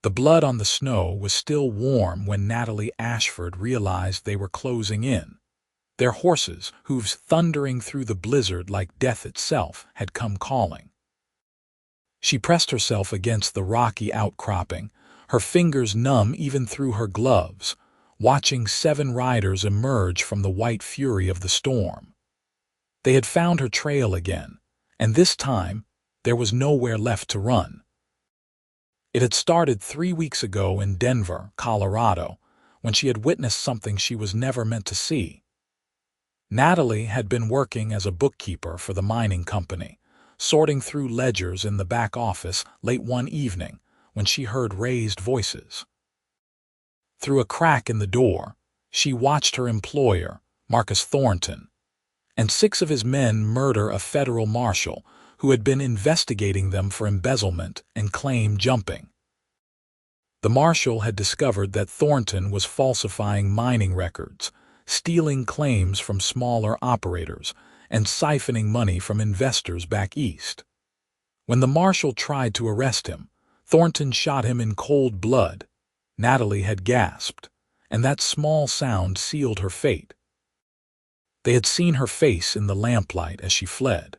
The blood on the snow was still warm when Natalie Ashford realized they were closing in. Their horses, hooves thundering through the blizzard like death itself, had come calling. She pressed herself against the rocky outcropping, her fingers numb even through her gloves, watching 7 riders emerge from the white fury of the storm. They had found her trail again, and this time there was nowhere left to run. It had started 3 weeks ago in Denver, Colorado, when she had witnessed something she was never meant to see. Natalie had been working as a bookkeeper for the mining company, sorting through ledgers in the back office late one evening when she heard raised voices. Through a crack in the door, she watched her employer, Marcus Thornton, and 6 of his men murder a federal marshal who had been investigating them for embezzlement and claim jumping. The marshal had discovered that Thornton was falsifying mining records, stealing claims from smaller operators, and siphoning money from investors back east. When the marshal tried to arrest him, Thornton shot him in cold blood. Natalie had gasped, and that small sound sealed her fate. They had seen her face in the lamplight as she fled.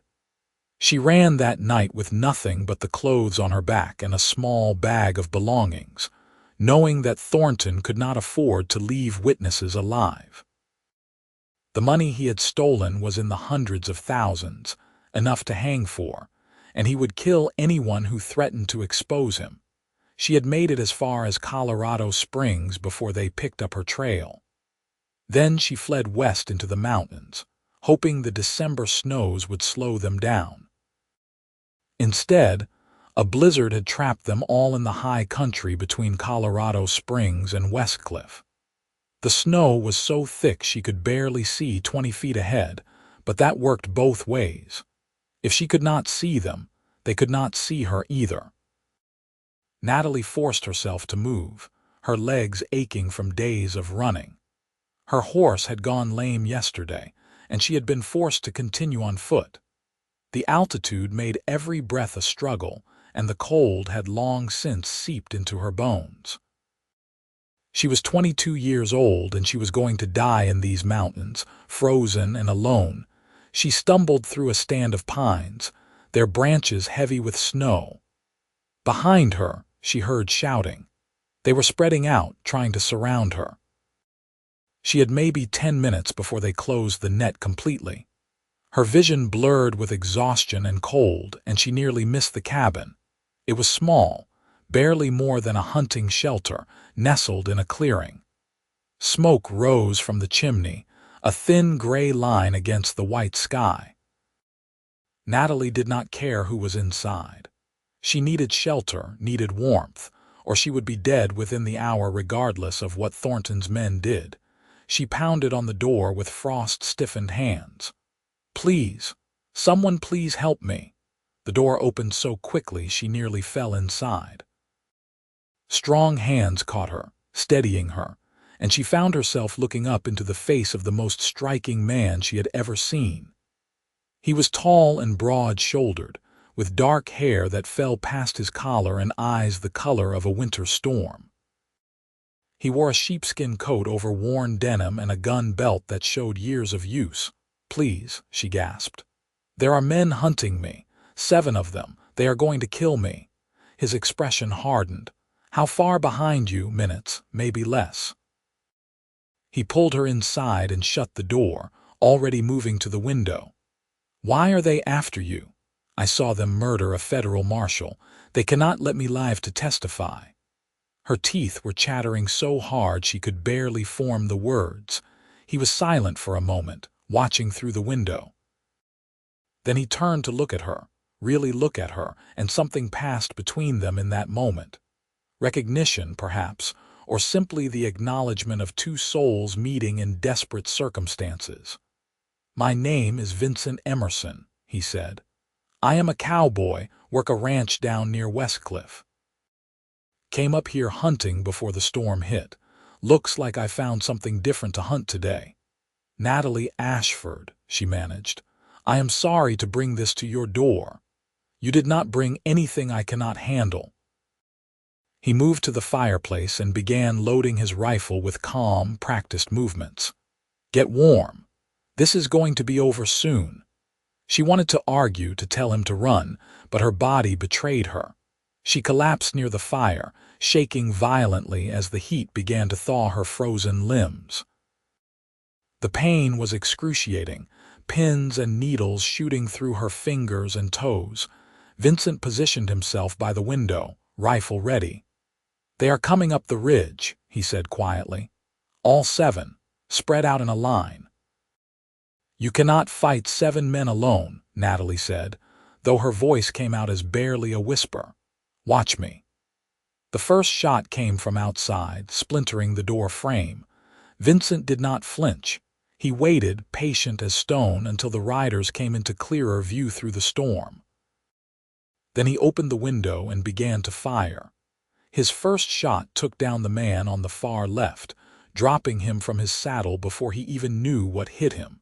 She ran that night with nothing but the clothes on her back and a small bag of belongings, knowing that Thornton could not afford to leave witnesses alive. The money he had stolen was in the hundreds of thousands, enough to hang for, and he would kill anyone who threatened to expose him. She had made it as far as Colorado Springs before they picked up her trail. Then she fled west into the mountains, hoping the December snows would slow them down. Instead, a blizzard had trapped them all in the high country between Colorado Springs and Westcliff. The snow was so thick she could barely see 20 feet ahead, but that worked both ways. If she could not see them, they could not see her either. Natalie forced herself to move, her legs aching from days of running. Her horse had gone lame yesterday, and she had been forced to continue on foot. The altitude made every breath a struggle, and the cold had long since seeped into her bones. She was 22 years old, and she was going to die in these mountains, frozen and alone. She stumbled through a stand of pines, their branches heavy with snow. Behind her, she heard shouting. They were spreading out, trying to surround her. She had maybe 10 minutes before they closed the net completely. Her vision blurred with exhaustion and cold, and she nearly missed the cabin. It was small, barely more than a hunting shelter, nestled in a clearing. Smoke rose from the chimney, a thin gray line against the white sky. Natalie did not care who was inside. She needed shelter, needed warmth, or she would be dead within the hour regardless of what Thornton's men did. She pounded on the door with frost-stiffened hands. "Please, someone please help me." The door opened so quickly she nearly fell inside. Strong hands caught her, steadying her, and she found herself looking up into the face of the most striking man she had ever seen. He was tall and broad-shouldered, with dark hair that fell past his collar and eyes the color of a winter storm. He wore a sheepskin coat over worn denim and a gun belt that showed years of use. "Please," she gasped. "There are men hunting me, 7 of them. They are going to kill me." His expression hardened. "How far behind you?" "Minutes, maybe less." He pulled her inside and shut the door, already moving to the window. "Why are they after you?" "I saw them murder a federal marshal. They cannot let me live to testify." Her teeth were chattering so hard she could barely form the words. He was silent for a moment, watching through the window. Then he turned to look at her, really look at her, and something passed between them in that moment. Recognition, perhaps, or simply the acknowledgement of 2 souls meeting in desperate circumstances. "My name is Vincent Emerson," he said. "I am a cowboy, work a ranch down near Westcliff. Came up here hunting before the storm hit. Looks like I found something different to hunt today." "Natalie Ashford," she managed. "I am sorry to bring this to your door. You did not bring anything I cannot handle." He moved to the fireplace and began loading his rifle with calm, practiced movements. "Get warm. This is going to be over soon." She wanted to argue, to tell him to run, but her body betrayed her. She collapsed near the fire, shaking violently as the heat began to thaw her frozen limbs. The pain was excruciating, pins and needles shooting through her fingers and toes. Vincent positioned himself by the window, rifle ready. "They are coming up the ridge," he said quietly. "All 7, spread out in a line." "You cannot fight 7 men alone," Natalie said, though her voice came out as barely a whisper. "Watch me." The first shot came from outside, splintering the door frame. Vincent did not flinch. He waited, patient as stone, until the riders came into clearer view through the storm. Then he opened the window and began to fire. His first shot took down the man on the far left, dropping him from his saddle before he even knew what hit him.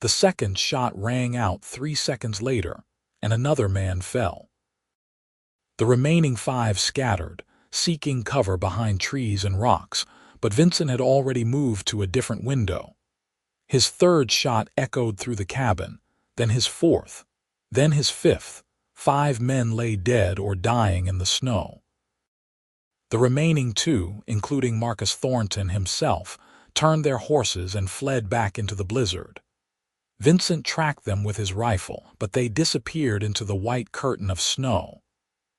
The second shot rang out 3 seconds later, and another man fell. The remaining 5 scattered, seeking cover behind trees and rocks, but Vincent had already moved to a different window. His third shot echoed through the cabin, then his fourth, then his fifth. 5 men lay dead or dying in the snow. The remaining 2, including Marcus Thornton himself, turned their horses and fled back into the blizzard. Vincent tracked them with his rifle, but they disappeared into the white curtain of snow.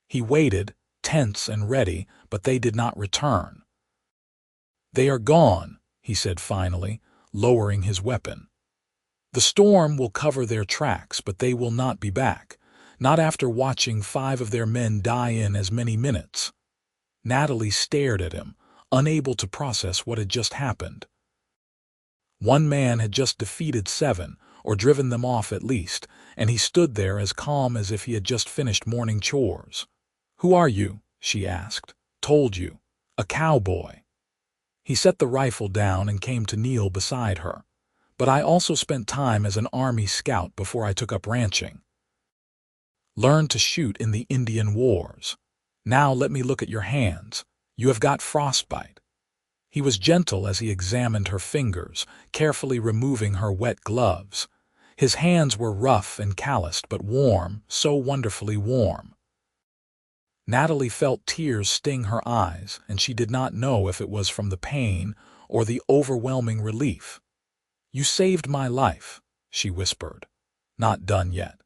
He waited, tense and ready, but they did not return. "They are gone," he said finally, lowering his weapon. "The storm will cover their tracks, but they will not be back, not after watching 5 of their men die in as many minutes." Natalie stared at him, unable to process what had just happened. One man had just defeated 7, or driven them off at least, and he stood there as calm as if he had just finished morning chores. "Who are you?" she asked. "Told you. A cowboy." He set the rifle down and came to kneel beside her. "But I also spent time as an army scout before I took up ranching. Learned to shoot in the Indian Wars. Now let me look at your hands. You have got frostbite." He was gentle as he examined her fingers, carefully removing her wet gloves. His hands were rough and calloused, but warm, so wonderfully warm. Natalie felt tears sting her eyes, and she did not know if it was from the pain or the overwhelming relief. "You saved my life," she whispered. "Not done yet.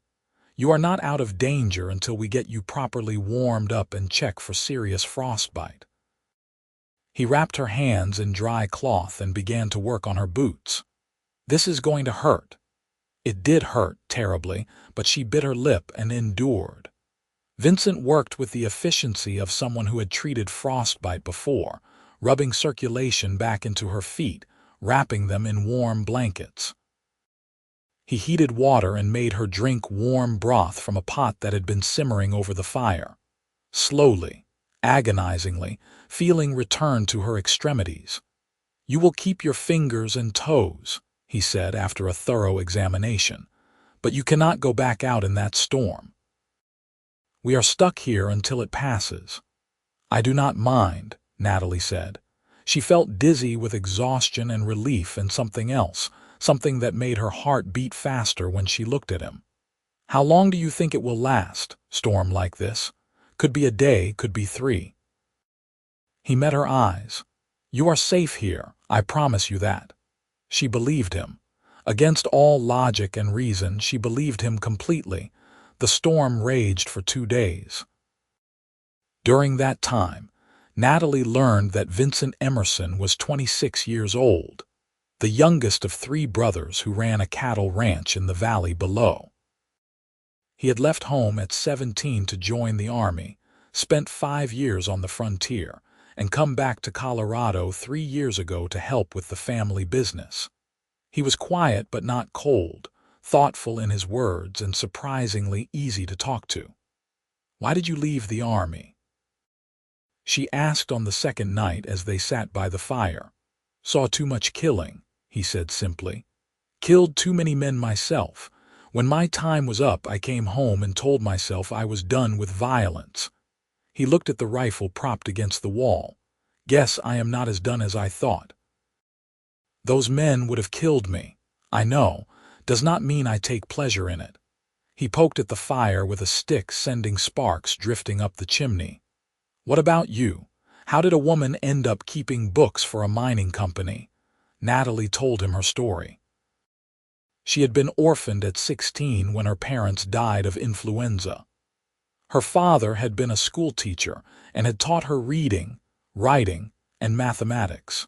You are not out of danger until we get you properly warmed up and check for serious frostbite." He wrapped her hands in dry cloth and began to work on her boots. "This is going to hurt." It did hurt terribly, but she bit her lip and endured. Vincent worked with the efficiency of someone who had treated frostbite before, rubbing circulation back into her feet, wrapping them in warm blankets. He heated water and made her drink warm broth from a pot that had been simmering over the fire. Slowly, agonizingly, feeling returned to her extremities. "You will keep your fingers and toes," he said after a thorough examination, "but you cannot go back out in that storm. We are stuck here until it passes." "I do not mind," Natalie said. She felt dizzy with exhaustion and relief and something else, something that made her heart beat faster when she looked at him. "How long do you think it will last, storm like this? Could be a day, could be 3. He met her eyes. "You are safe here, I promise you that." She believed him. Against all logic and reason, she believed him completely. The storm raged for 2 days. During that time, Natalie learned that Vincent Emerson was 26 years old, the youngest of 3 brothers who ran a cattle ranch in the valley below. He had left home at 17 to join the army, spent 5 years on the frontier, and come back to Colorado 3 years ago to help with the family business. He was quiet but not cold, thoughtful in his words and surprisingly easy to talk to. "Why did you leave the army?" she asked on the second night as they sat by the fire. "Saw too much killing," he said simply. "Killed too many men myself. When my time was up, I came home and told myself I was done with violence." He looked at the rifle propped against the wall. Guess I am not as done as I thought. Those men would have killed me. I know. Does not mean I take pleasure in it. He poked at the fire with a stick, sending sparks drifting up the chimney. What about you? How did a woman end up keeping books for a mining company? Natalie told him her story. She had been orphaned at 16 when her parents died of influenza. Her father had been a schoolteacher and had taught her reading, writing, and mathematics.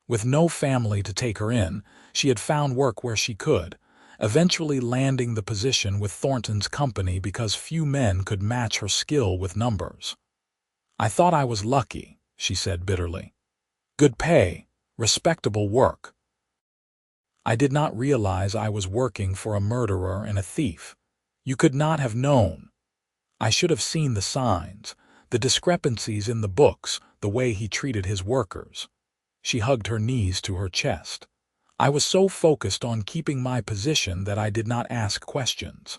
With no family to take her in, she had found work where she could, eventually landing the position with Thornton's company because few men could match her skill with numbers. I thought I was lucky, she said bitterly. Good pay, respectable work. I did not realize I was working for a murderer and a thief. You could not have known. I should have seen the signs, the discrepancies in the books, the way he treated his workers. She hugged her knees to her chest. I was so focused on keeping my position that I did not ask questions.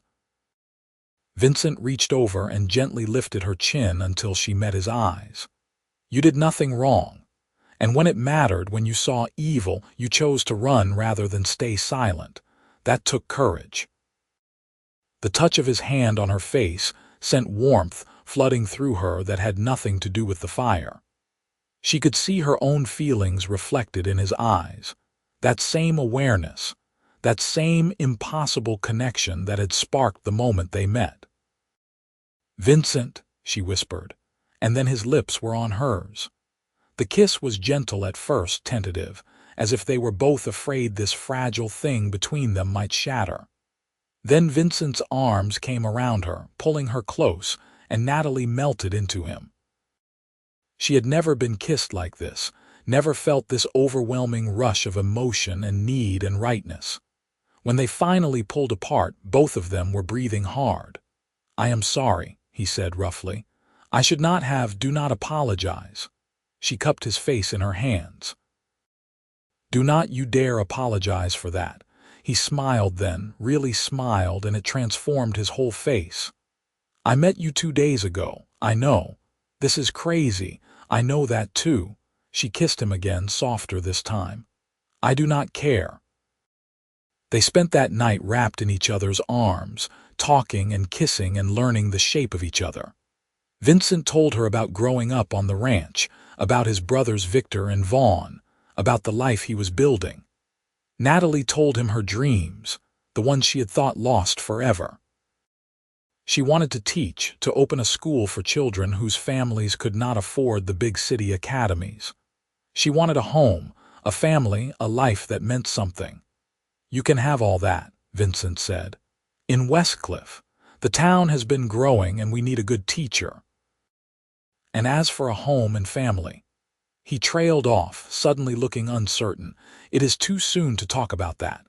Vincent reached over and gently lifted her chin until she met his eyes. You did nothing wrong. And when it mattered, when you saw evil, you chose to run rather than stay silent. That took courage. The touch of his hand on her face sent warmth flooding through her that had nothing to do with the fire. She could see her own feelings reflected in his eyes. That same awareness, that same impossible connection that had sparked the moment they met. Vincent, she whispered, and then his lips were on hers. The kiss was gentle at first, tentative, as if they were both afraid this fragile thing between them might shatter. Then Vincent's arms came around her, pulling her close, and Natalie melted into him. She had never been kissed like this, never felt this overwhelming rush of emotion and need and rightness. When they finally pulled apart, both of them were breathing hard. I am sorry, he said roughly. I should not have. Do not apologize. She cupped his face in her hands. Do not you dare apologize for that. He smiled then, really smiled, and it transformed his whole face. I met you 2 days ago. I know. This is crazy. I know that too. She kissed him again, softer this time. I do not care. They spent that night wrapped in each other's arms, talking and kissing and learning the shape of each other. Vincent told her about growing up on the ranch, about his brothers Victor and Vaughn, about the life he was building. Natalie told him her dreams, the ones she had thought lost forever. She wanted to teach, to open a school for children whose families could not afford the big city academies. She wanted a home, a family, a life that meant something. You can have all that, Vincent said. In Westcliff, the town has been growing and we need a good teacher. And as for a home and family, he trailed off, suddenly looking uncertain. It is too soon to talk about that.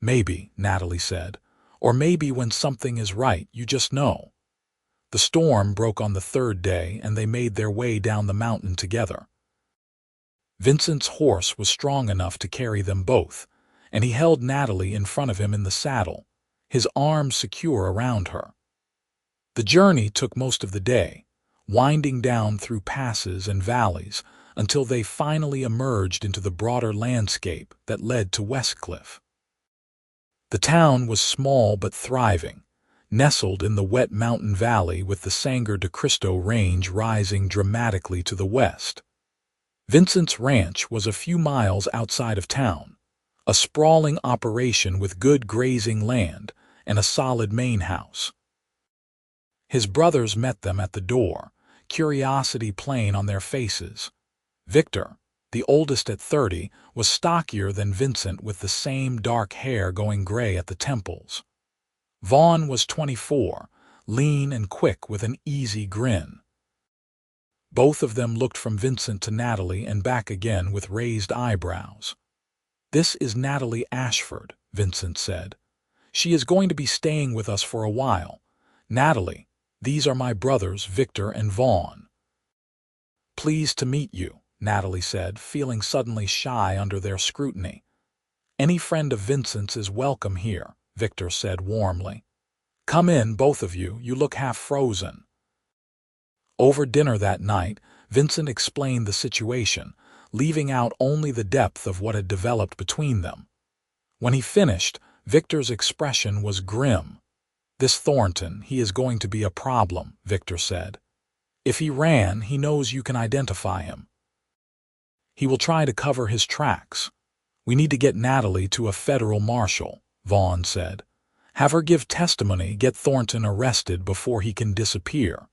Maybe, Natalie said. Or maybe when something is right, you just know. The storm broke on the 3rd day and they made their way down the mountain together. Vincent's horse was strong enough to carry them both, and he held Natalie in front of him in the saddle, his arms secure around her. The journey took most of the day, winding down through passes and valleys until they finally emerged into the broader landscape that led to Westcliff. The town was small but thriving, nestled in the wet mountain valley with the Sangre de Cristo Range rising dramatically to the west. Vincent's ranch was a few miles outside of town, a sprawling operation with good grazing land and a solid main house. His brothers met them at the door, curiosity plain on their faces. Victor, the oldest at 30, was stockier than Vincent with the same dark hair going gray at the temples. Vaughn was 24, lean and quick with an easy grin. Both of them looked from Vincent to Natalie and back again with raised eyebrows. This is Natalie Ashford, Vincent said. She is going to be staying with us for a while. Natalie, these are my brothers Victor and Vaughn. Pleased to meet you, Natalie said, feeling suddenly shy under their scrutiny. Any friend of Vincent's is welcome here, Victor said warmly. Come in, both of you. You look half frozen. Over dinner that night, Vincent explained the situation, leaving out only the depth of what had developed between them. When he finished, Victor's expression was grim. "This Thornton, he is going to be a problem," Victor said. "If he ran, he knows you can identify him. He will try to cover his tracks. We need to get Natalie to a federal marshal," Vaughn said. "Have her give testimony, get Thornton arrested before he can disappear."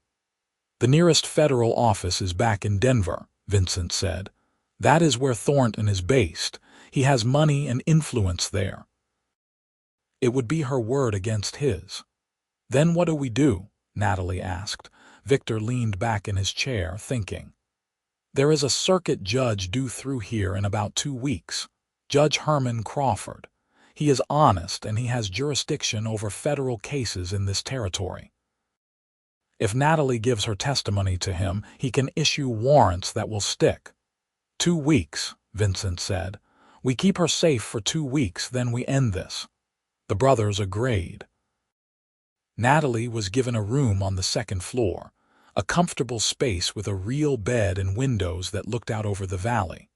"The nearest federal office is back in Denver," Vincent said. "That is where Thornton is based. He has money and influence there." It would be her word against his. "Then what do we do?" Natalie asked. Victor leaned back in his chair, thinking. "There is a circuit judge due through here in about 2 weeks. Judge Herman Crawford. He is honest and he has jurisdiction over federal cases in this territory. If Natalie gives her testimony to him, he can issue warrants that will stick." 2 weeks, Vincent said. "We keep her safe for 2 weeks, then we end this." The brothers agreed. Natalie was given a room on the 2nd floor, a comfortable space with a real bed and windows that looked out over the valley.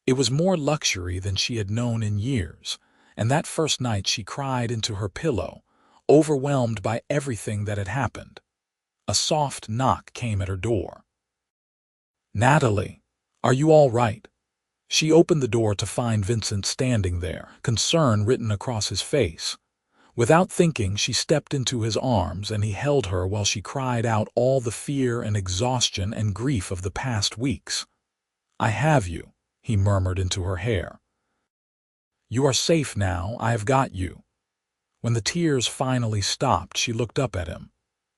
It was more luxury than she had known in years, and that first night she cried into her pillow, overwhelmed by everything that had happened. A soft knock came at her door. "Natalie, are you all right?" She opened the door to find Vincent standing there, concern written across his face. Without thinking, she stepped into his arms, and he held her while she cried out all the fear and exhaustion and grief of the past weeks. "I have you," he murmured into her hair. "You are safe now, I have got you." When the tears finally stopped, she looked up at him.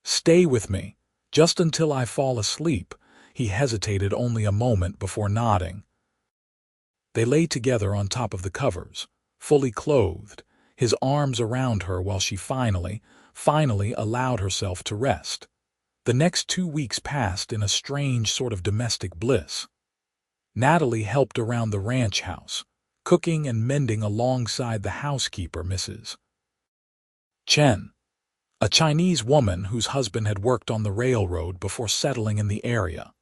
"Stay with me, just until I fall asleep." He hesitated only a moment before nodding. They lay together on top of the covers, fully clothed, his arms around her while she finally allowed herself to rest. The next 2 weeks passed in a strange sort of domestic bliss. Natalie helped around the ranch house, cooking and mending alongside the housekeeper, Mrs. Chen, a Chinese woman whose husband had worked on the railroad before settling in the area.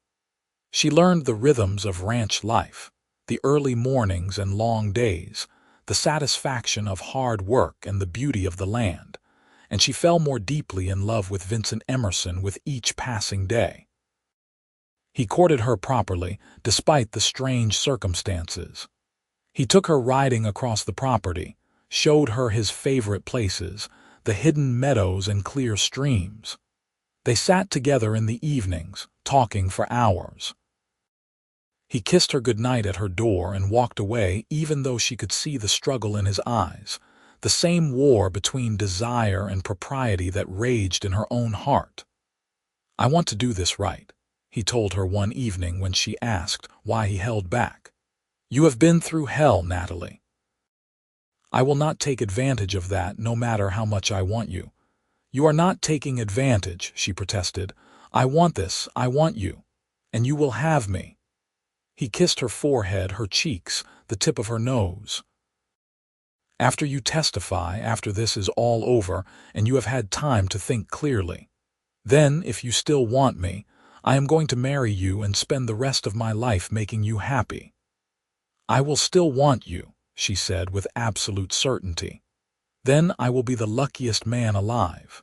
She learned the rhythms of ranch life, the early mornings and long days, the satisfaction of hard work and the beauty of the land, and she fell more deeply in love with Vincent Emerson with each passing day. He courted her properly, despite the strange circumstances. He took her riding across the property, showed her his favorite places, the hidden meadows and clear streams. They sat together in the evenings, talking for hours. He kissed her goodnight at her door and walked away, even though she could see the struggle in his eyes, the same war between desire and propriety that raged in her own heart. "I want to do this right," he told her one evening when she asked why he held back. "You have been through hell, Natalie. I will not take advantage of that, no matter how much I want you." "You are not taking advantage," she protested. "I want this, I want you, and you will have me." He kissed her forehead, her cheeks, the tip of her nose. "After you testify, after this is all over, and you have had time to think clearly, then, if you still want me, I am going to marry you and spend the rest of my life making you happy." "I will still want you," she said with absolute certainty. "Then I will be the luckiest man alive."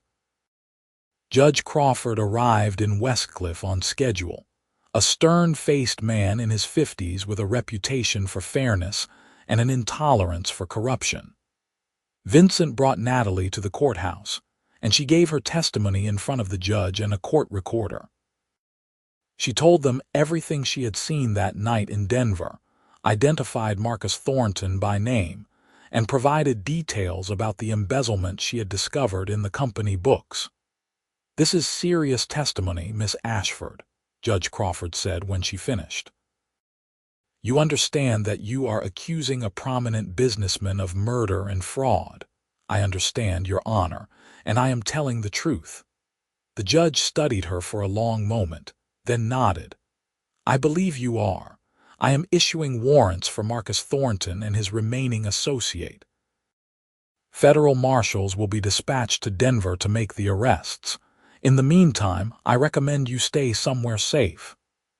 Judge Crawford arrived in Westcliff on schedule, a stern-faced man in his 50s with a reputation for fairness and an intolerance for corruption. Vincent brought Natalie to the courthouse, and she gave her testimony in front of the judge and a court recorder. She told them everything she had seen that night in Denver, identified Marcus Thornton by name, and provided details about the embezzlement she had discovered in the company books. "This is serious testimony, Miss Ashford," Judge Crawford said when she finished. "You understand that you are accusing a prominent businessman of murder and fraud. I understand, Your Honor, and I am telling the truth." The judge studied her for a long moment, then nodded. "I believe you are. I am issuing warrants for Marcus Thornton and his remaining associate. Federal marshals will be dispatched to Denver to make the arrests. In the meantime, I recommend you stay somewhere safe."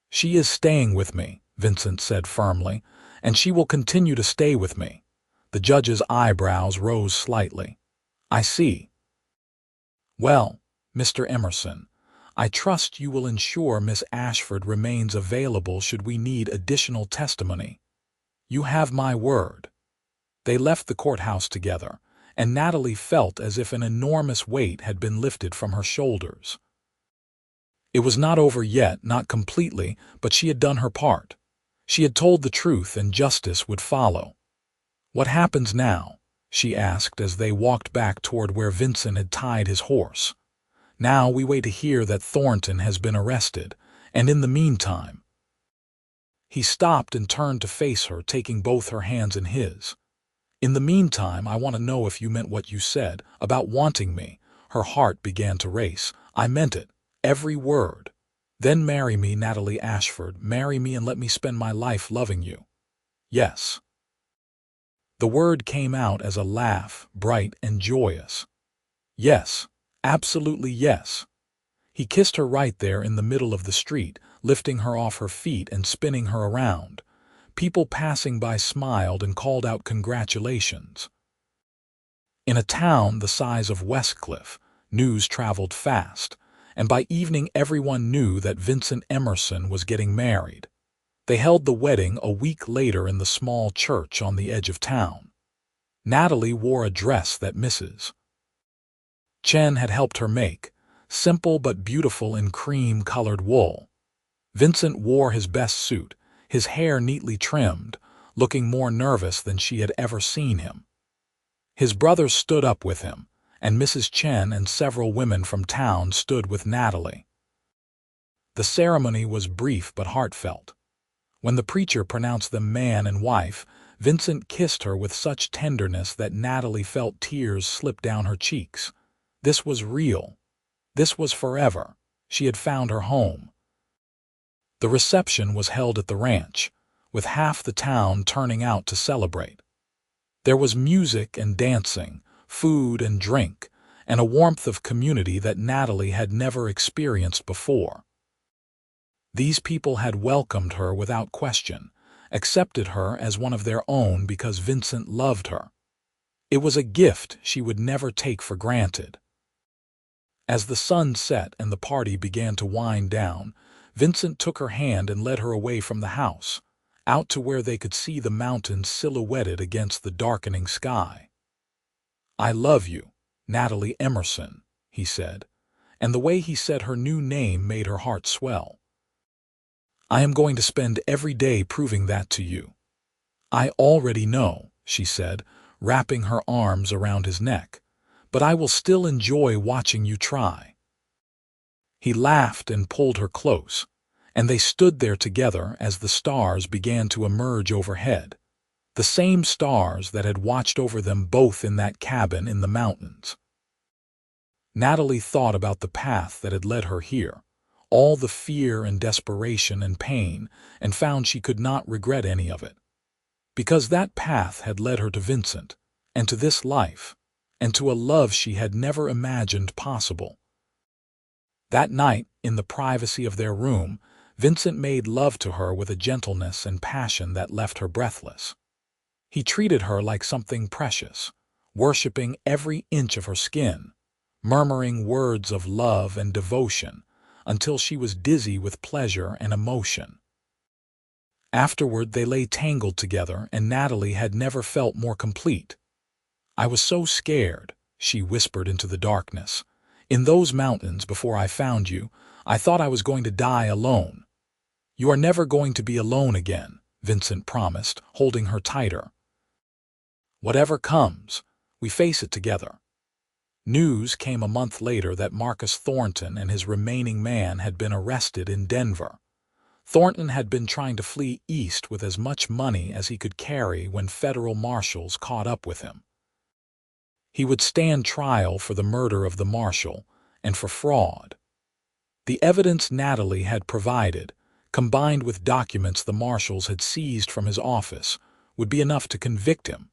"She is staying with me," Vincent said firmly, "and she will continue to stay with me." The judge's eyebrows rose slightly. "I see. Well, Mr. Emerson, I trust you will ensure Miss Ashford remains available should we need additional testimony. You have my word." They left the courthouse together, and Natalie felt as if an enormous weight had been lifted from her shoulders. It was not over yet, not completely, but she had done her part. She had told the truth and justice would follow. "What happens now?" she asked as they walked back toward where Vincent had tied his horse. "Now we wait to hear that Thornton has been arrested, and in the meantime—" He stopped and turned to face her, taking both her hands in his. "In the meantime, I want to know if you meant what you said about wanting me." Her heart began to race. "I meant it, every word. Then marry me, Natalie Ashford. Marry me and let me spend my life loving you." "Yes." The word came out as a laugh, bright and joyous. "Yes, absolutely yes." He kissed her right there in the middle of the street, lifting her off her feet and spinning her around. People passing by smiled and called out congratulations. In a town the size of Westcliff, news traveled fast, and by evening everyone knew that Vincent Emerson was getting married. They held the wedding a week later in the small church on the edge of town. Natalie wore a dress that Mrs. Chen had helped her make, simple but beautiful in cream-colored wool. Vincent wore his best suit, his hair neatly trimmed, looking more nervous than she had ever seen him. His brothers stood up with him, and Mrs. Chen and several women from town stood with Natalie. The ceremony was brief but heartfelt. When the preacher pronounced them man and wife, Vincent kissed her with such tenderness that Natalie felt tears slip down her cheeks. This was real. This was forever. She had found her home. The reception was held at the ranch, with half the town turning out to celebrate. There was music and dancing, food and drink, and a warmth of community that Natalie had never experienced before. These people had welcomed her without question, accepted her as one of their own because Vincent loved her. It was a gift she would never take for granted. As the sun set and the party began to wind down, Vincent took her hand and led her away from the house, out to where they could see the mountains silhouetted against the darkening sky. "I love you, Natalie Emerson," he said, and the way he said her new name made her heart swell. "I am going to spend every day proving that to you." "I already know," she said, wrapping her arms around his neck, "but I will still enjoy watching you try." He laughed and pulled her close, and they stood there together as the stars began to emerge overhead, the same stars that had watched over them both in that cabin in the mountains. Natalie thought about the path that had led her here, all the fear and desperation and pain, and found she could not regret any of it. Because that path had led her to Vincent, and to this life, and to a love she had never imagined possible. That night, in the privacy of their room, Vincent made love to her with a gentleness and passion that left her breathless. He treated her like something precious, worshiping every inch of her skin, murmuring words of love and devotion until she was dizzy with pleasure and emotion. Afterward, they lay tangled together, and Natalie had never felt more complete. "I was so scared," she whispered into the darkness. "In those mountains before I found you, I thought I was going to die alone." "You are never going to be alone again," Vincent promised, holding her tighter. "Whatever comes, we face it together." News came a month later that Marcus Thornton and his remaining man had been arrested in Denver. Thornton had been trying to flee east with as much money as he could carry when federal marshals caught up with him. He would stand trial for the murder of the marshal and for fraud. The evidence Natalie had provided, combined with documents the marshals had seized from his office, would be enough to convict him.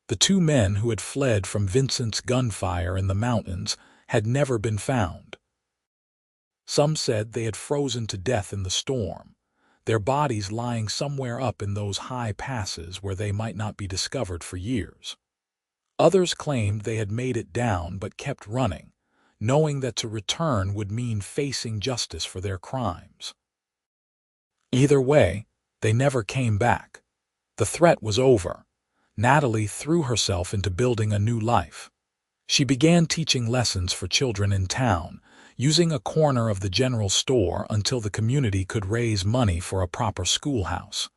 The two men who had fled from Vincent's gunfire in the mountains had never been found. Some said they had frozen to death in the storm, their bodies lying somewhere up in those high passes where they might not be discovered for years. Others claimed they had made it down but kept running, knowing that to return would mean facing justice for their crimes. Either way, they never came back. The threat was over. Natalie threw herself into building a new life. She began teaching lessons for children in town, using a corner of the general store until the community could raise money for a proper schoolhouse.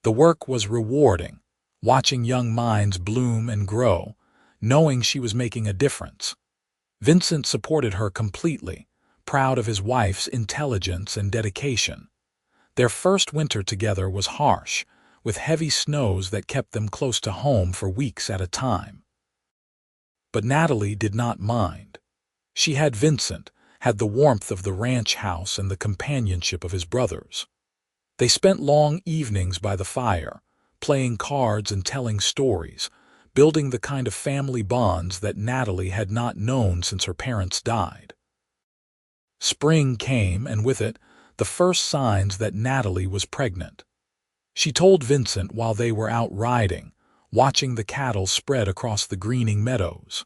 The work was rewarding, watching young minds bloom and grow, knowing she was making a difference. Vincent supported her completely, proud of his wife's intelligence and dedication. Their first winter together was harsh, with heavy snows that kept them close to home for weeks at a time. But Natalie did not mind. She had Vincent, had the warmth of the ranch house and the companionship of his brothers. They spent long evenings by the fire, playing cards and telling stories, building the kind of family bonds that Natalie had not known since her parents died. Spring came, and with it, the first signs that Natalie was pregnant. She told Vincent while they were out riding, watching the cattle spread across the greening meadows.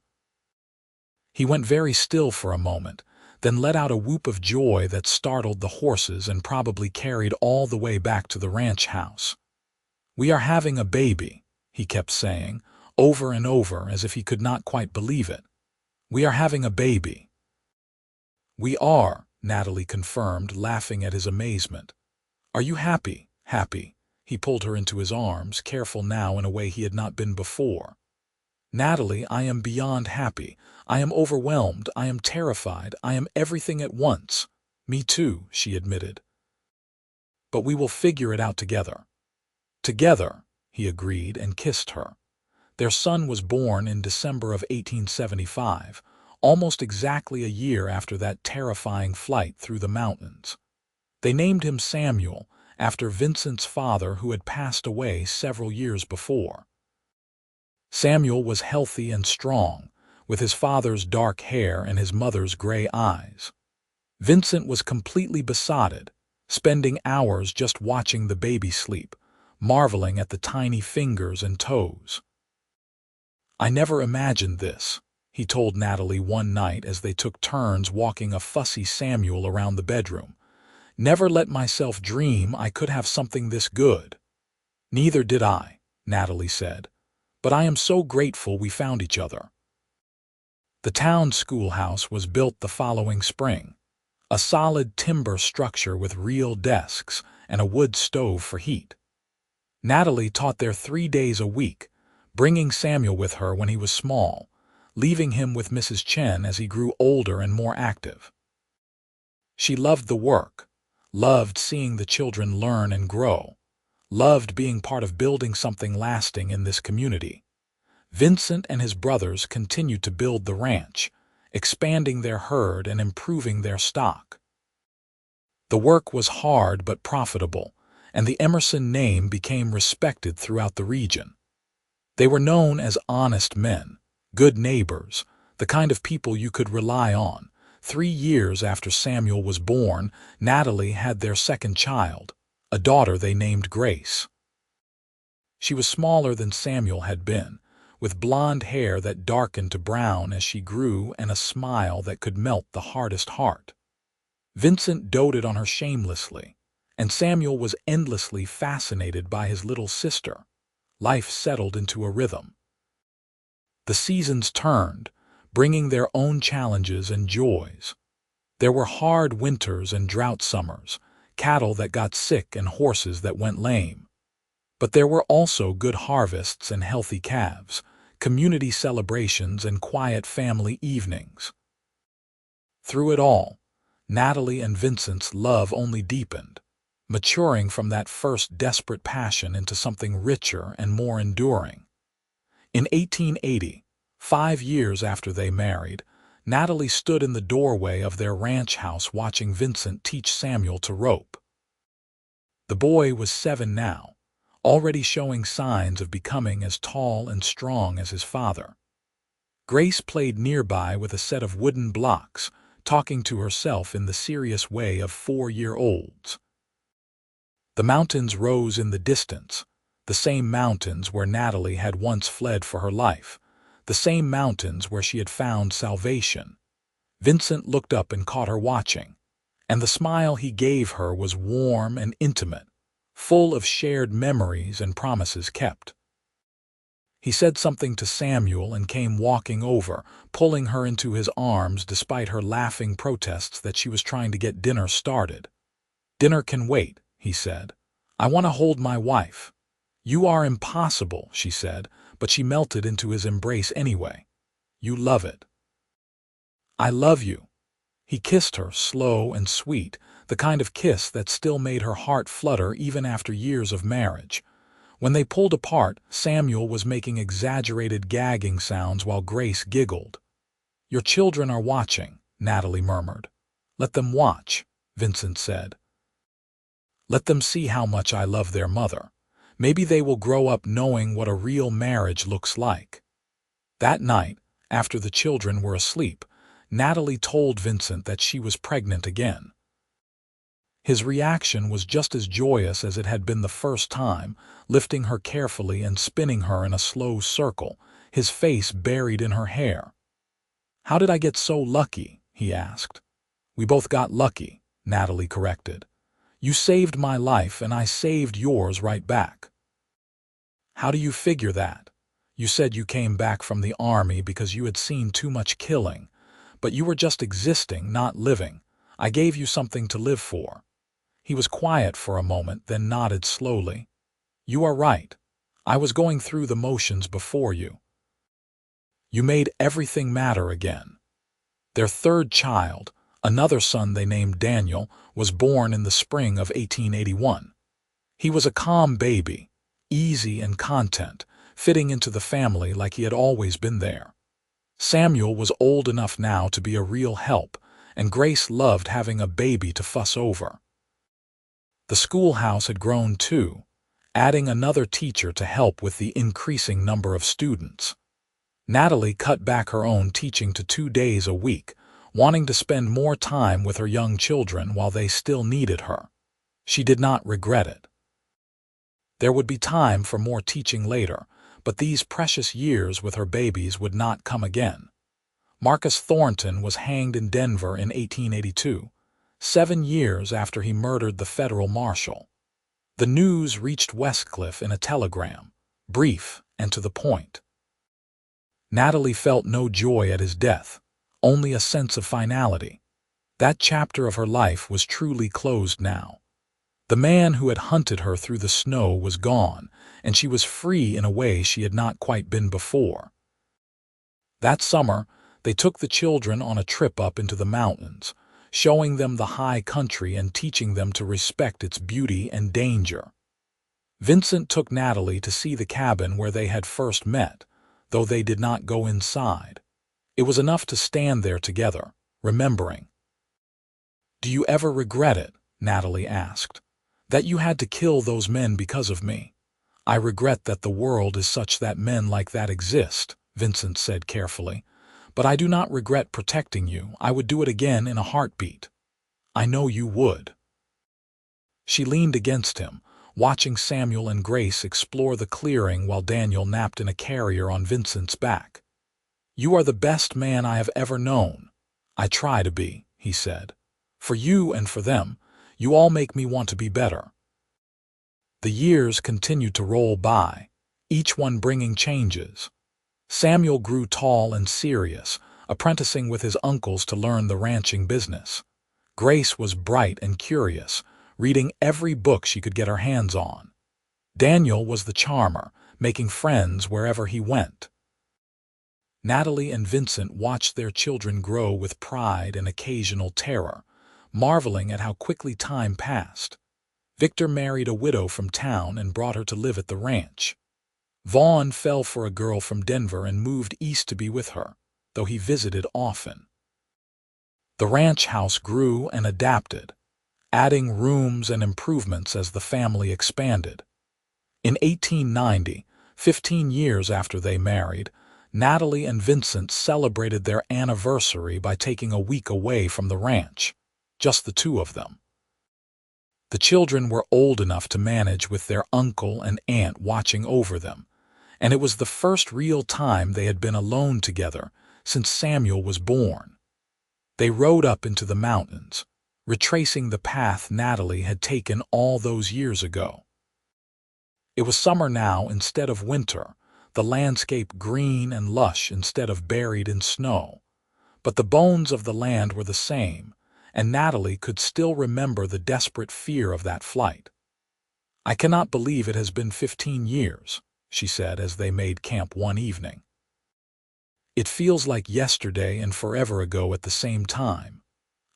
He went very still for a moment, then let out a whoop of joy that startled the horses and probably carried all the way back to the ranch house. "We are having a baby," he kept saying, over and over as if he could not quite believe it. "We are having a baby." "We are," Natalie confirmed, laughing at his amazement. "Are you happy?" "Happy." He pulled her into his arms, careful now in a way he had not been before. "Natalie, I am beyond happy. I am overwhelmed. I am terrified. I am everything at once." "Me too," she admitted. "But we will figure it out together." "Together," he agreed and kissed her. Their son was born in December of 1875, almost exactly a year after that terrifying flight through the mountains. They named him Samuel, after Vincent's father who had passed away several years before. Samuel was healthy and strong, with his father's dark hair and his mother's gray eyes. Vincent was completely besotted, spending hours just watching the baby sleep, marveling at the tiny fingers and toes. "I never imagined this," he told Natalie one night as they took turns walking a fussy Samuel around the bedroom. "Never let myself dream I could have something this good." "Neither did I," Natalie said, "but I am so grateful we found each other." The town schoolhouse was built the following spring, a solid timber structure with real desks and a wood stove for heat. Natalie taught there 3 days a week, bringing Samuel with her when he was small, leaving him with Mrs. Chen as he grew older and more active. She loved the work, loved seeing the children learn and grow, loved being part of building something lasting in this community. Vincent and his brothers continued to build the ranch, expanding their herd and improving their stock. The work was hard but profitable, and the Emerson name became respected throughout the region. They were known as honest men, good neighbors, the kind of people you could rely on. 3 years after Samuel was born, Natalie had their second child, a daughter they named Grace. She was smaller than Samuel had been, with blonde hair that darkened to brown as she grew and a smile that could melt the hardest heart. Vincent doted on her shamelessly, and Samuel was endlessly fascinated by his little sister. Life settled into a rhythm. The seasons turned, bringing their own challenges and joys. There were hard winters and drought summers, cattle that got sick and horses that went lame. But there were also good harvests and healthy calves, community celebrations and quiet family evenings. Through it all, Natalie and Vincent's love only deepened, maturing from that first desperate passion into something richer and more enduring. In 1880, 5 years after they married, Natalie stood in the doorway of their ranch house watching Vincent teach Samuel to rope. The boy was 7 now, already showing signs of becoming as tall and strong as his father. Grace played nearby with a set of wooden blocks, talking to herself in the serious way of 4-year-olds. The mountains rose in the distance, the same mountains where Natalie had once fled for her life, the same mountains where she had found salvation. Vincent looked up and caught her watching, and the smile he gave her was warm and intimate, full of shared memories and promises kept. He said something to Samuel and came walking over, pulling her into his arms despite her laughing protests that she was trying to get dinner started. "Dinner can wait," he said. "I want to hold my wife." "You are impossible," she said, but she melted into his embrace anyway. "You love it." "I love you." He kissed her, slow and sweet, the kind of kiss that still made her heart flutter even after years of marriage. When they pulled apart, Samuel was making exaggerated gagging sounds while Grace giggled. "Your children are watching," Natalie murmured. "Let them watch," Vincent said. "Let them see how much I love their mother. Maybe they will grow up knowing what a real marriage looks like." That night, after the children were asleep, Natalie told Vincent that she was pregnant again. His reaction was just as joyous as it had been the first time, lifting her carefully and spinning her in a slow circle, his face buried in her hair. "How did I get so lucky?" he asked. "We both got lucky," Natalie corrected. "You saved my life and I saved yours right back." "How do you figure that? You said you came back from the army because you had seen too much killing, but you were just existing, not living. I gave you something to live for." He was quiet for a moment, then nodded slowly. "You are right. I was going through the motions before you. You made everything matter again." Their third child, another son they named Daniel, was born in the spring of 1881. He was a calm baby, easy and content, fitting into the family like he had always been there. Samuel was old enough now to be a real help, and Grace loved having a baby to fuss over. The schoolhouse had grown too, adding another teacher to help with the increasing number of students. Natalie cut back her own teaching to 2 days a week, wanting to spend more time with her young children while they still needed her. She did not regret it. There would be time for more teaching later, but these precious years with her babies would not come again. Marcus Thornton was hanged in Denver in 1882. 7 years after he murdered the federal marshal. The news reached Westcliff in a telegram, brief and to the point. Natalie felt no joy at his death, only a sense of finality. That chapter of her life was truly closed now. The man who had hunted her through the snow was gone, and she was free in a way she had not quite been before. That summer, they took the children on a trip up into the mountains, showing them the high country and teaching them to respect its beauty and danger. Vincent took Natalie to see the cabin where they had first met, though they did not go inside. It was enough to stand there together, remembering. "Do you ever regret it?" Natalie asked. "That you had to kill those men because of me?" "I regret that the world is such that men like that exist," Vincent said carefully. "But I do not regret protecting you. I would do it again in a heartbeat." "I know you would." She leaned against him, watching Samuel and Grace explore the clearing while Daniel napped in a carrier on Vincent's back. "You are the best man I have ever known." "I try to be," he said. "For you and for them, you all make me want to be better." The years continued to roll by, each one bringing changes. Samuel grew tall and serious, apprenticing with his uncles to learn the ranching business. Grace was bright and curious, reading every book she could get her hands on. Daniel was the charmer, making friends wherever he went. Natalie and Vincent watched their children grow with pride and occasional terror, marveling at how quickly time passed. Victor married a widow from town and brought her to live at the ranch. Vaughn fell for a girl from Denver and moved east to be with her, though he visited often. The ranch house grew and adapted, adding rooms and improvements as the family expanded. In 1890, 15 years after they married, Natalie and Vincent celebrated their anniversary by taking a week away from the ranch, just the two of them. The children were old enough to manage with their uncle and aunt watching over them, and it was the first real time they had been alone together since Samuel was born. They rode up into the mountains, retracing the path Natalie had taken all those years ago. It was summer now instead of winter, the landscape green and lush instead of buried in snow. But the bones of the land were the same, and Natalie could still remember the desperate fear of that flight. "I cannot believe it has been 15 years, she said as they made camp one evening. "It feels like yesterday and forever ago at the same time.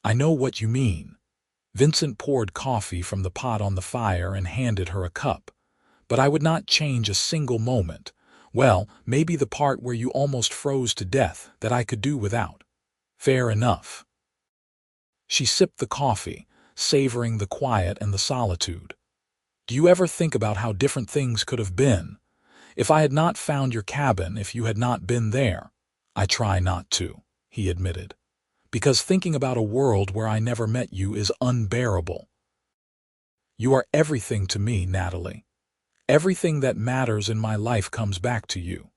I know what you mean." Vincent poured coffee from the pot on the fire and handed her a cup. "But I would not change a single moment. Well, maybe the part where you almost froze to death that I could do without." "Fair enough." She sipped the coffee, savoring the quiet and the solitude. "Do you ever think about how different things could have been? If I had not found your cabin, if you had not been there?" "I try not to," he admitted, "because thinking about a world where I never met you is unbearable." "You are everything to me, Natalie. Everything that matters in my life comes back to you."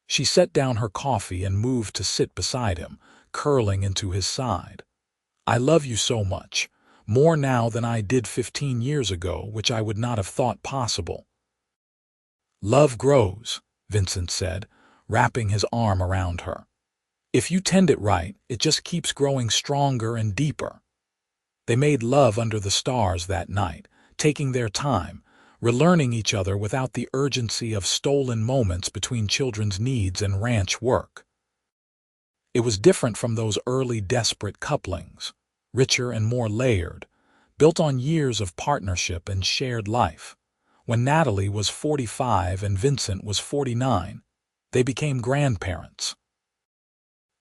She set down her coffee and moved to sit beside him, curling into his side. "I love you so much, more now than I did 15 years ago, which I would not have thought possible." "Love grows," Vincent said, wrapping his arm around her. "If you tend it right, it just keeps growing stronger and deeper." They made love under the stars that night, taking their time, relearning each other without the urgency of stolen moments between children's needs and ranch work. It was different from those early desperate couplings, richer and more layered, built on years of partnership and shared life. When Natalie was 45 and Vincent was 49, they became grandparents.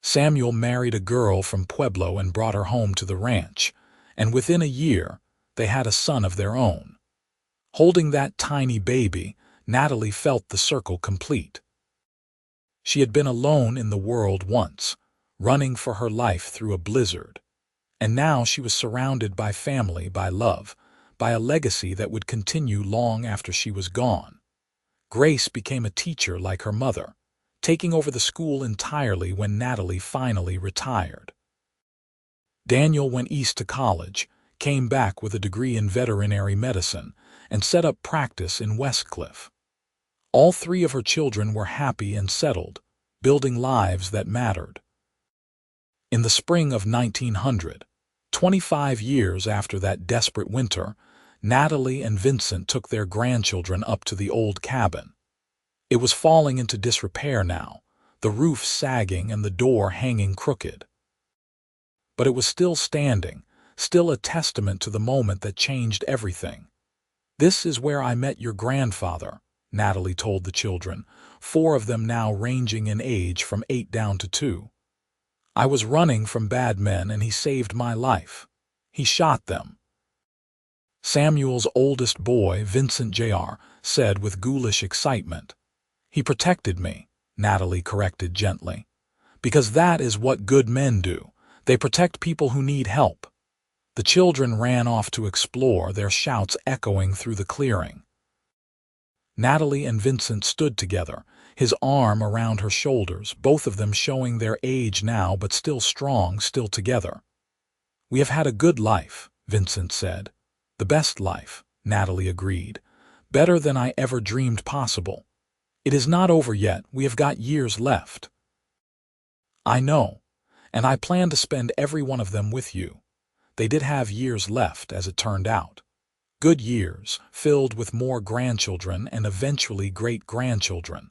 Samuel married a girl from Pueblo and brought her home to the ranch, and within a year, they had a son of their own. Holding that tiny baby, Natalie felt the circle complete. She had been alone in the world once, running for her life through a blizzard. And now she was surrounded by family, by love, by a legacy that would continue long after she was gone. Grace became a teacher like her mother, taking over the school entirely when Natalie finally retired. Daniel went east to college, came back with a degree in veterinary medicine, and set up practice in Westcliff. All three of her children were happy and settled, building lives that mattered. In the spring of 1900, 25 years after that desperate winter, Natalie and Vincent took their grandchildren up to the old cabin. It was falling into disrepair now, the roof sagging and the door hanging crooked. But it was still standing, still a testament to the moment that changed everything. "This is where I met your grandfather," Natalie told the children, 4 of them now ranging in age from 8 down to 2. "I was running from bad men and he saved my life. He shot them." Samuel's oldest boy, Vincent Jr., said with ghoulish excitement. "He protected me," Natalie corrected gently. "Because that is what good men do. They protect people who need help." The children ran off to explore, their shouts echoing through the clearing. Natalie and Vincent stood together, his arm around her shoulders, both of them showing their age now but still strong, still together. "We have had a good life," Vincent said. "The best life," Natalie agreed. "Better than I ever dreamed possible. It is not over yet, we have got years left." "I know, and I plan to spend every one of them with you." They did have years left, as it turned out. Good years, filled with more grandchildren and eventually great-grandchildren.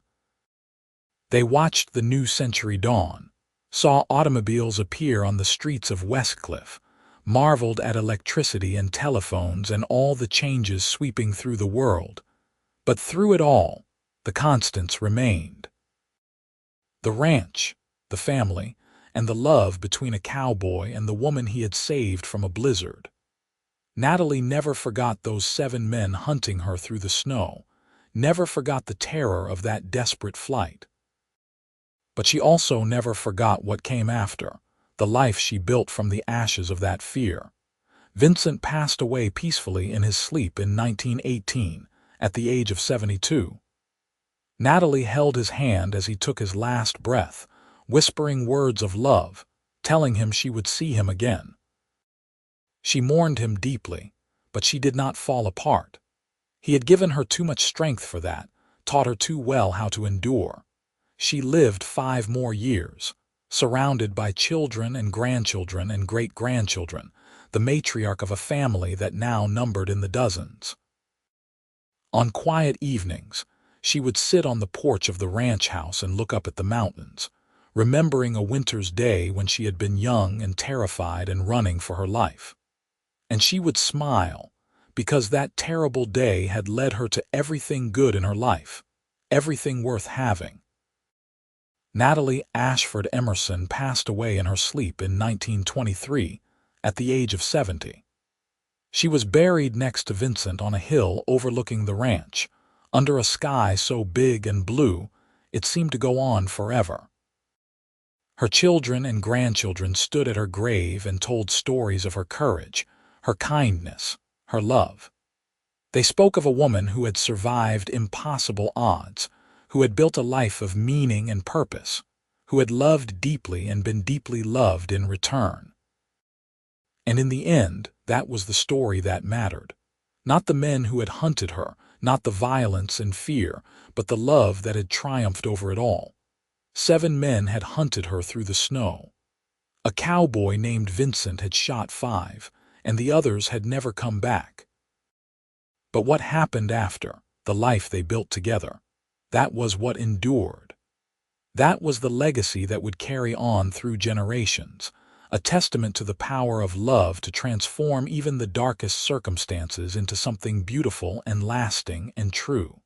They watched the new century dawn, saw automobiles appear on the streets of Westcliff, marveled at electricity and telephones and all the changes sweeping through the world. But through it all, the constants remained. The ranch, the family, and the love between a cowboy and the woman he had saved from a blizzard. Natalie never forgot those 7 men hunting her through the snow, never forgot the terror of that desperate flight. But she also never forgot what came after, the life she built from the ashes of that fear. Vincent passed away peacefully in his sleep in 1918, at the age of 72. Natalie held his hand as he took his last breath, whispering words of love, telling him she would see him again. She mourned him deeply, but she did not fall apart. He had given her too much strength for that, taught her too well how to endure. She lived 5 more years, surrounded by children and grandchildren and great-grandchildren, the matriarch of a family that now numbered in the dozens. On quiet evenings, she would sit on the porch of the ranch house and look up at the mountains, remembering a winter's day when she had been young and terrified and running for her life. And she would smile, because that terrible day had led her to everything good in her life, everything worth having. Natalie Ashford Emerson passed away in her sleep in 1923, at the age of 70. She was buried next to Vincent on a hill overlooking the ranch, under a sky so big and blue it seemed to go on forever. Her children and grandchildren stood at her grave and told stories of her courage, her kindness, her love. They spoke of a woman who had survived impossible odds, who had built a life of meaning and purpose, who had loved deeply and been deeply loved in return. And in the end, that was the story that mattered. Not the men who had hunted her, not the violence and fear, but the love that had triumphed over it all. 7 men had hunted her through the snow. A cowboy named Vincent had shot 5, and the others had never come back. But what happened after, the life they built together, that was what endured. That was the legacy that would carry on through generations, a testament to the power of love to transform even the darkest circumstances into something beautiful and lasting and true.